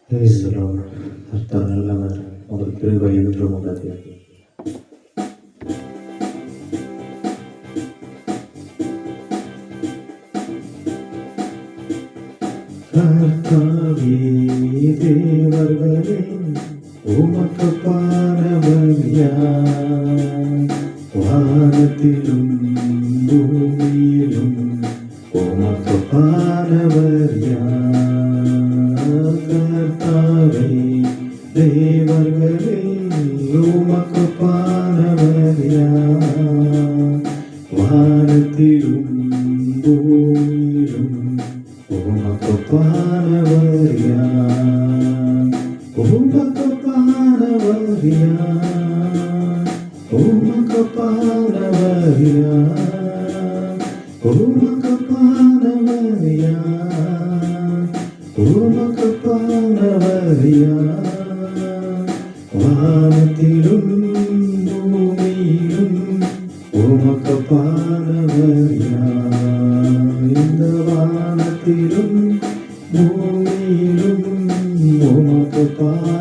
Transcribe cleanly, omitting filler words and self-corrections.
கர்த்தர் நல்லவர், அவர் கிருபை என்றும் உள்ளது. கர்த்தாவே தேவர்களே, உமக்கு பாரவர் யார்? வானத்திலும் பூமியிலும் உமக்கு பாரவர் யார்? கர்த்தாவே தேவர்களே, உமக்கு பாரவர் யார்? வானத்திலும் பூமியிலும் உமக்கு பாரவர் யார்? உமக்கு பாரவர் யார்? உமக்கு பாரவர் யார்? உமக்கு பாரவர் யார்? உமக்கு பாரவர் யார்? வானத்திலும் பூமியிலும் உமக்கு பாரவர் யார்? இந்த வானத்திலும் பூமியிலும் உமக்கு பாரவர்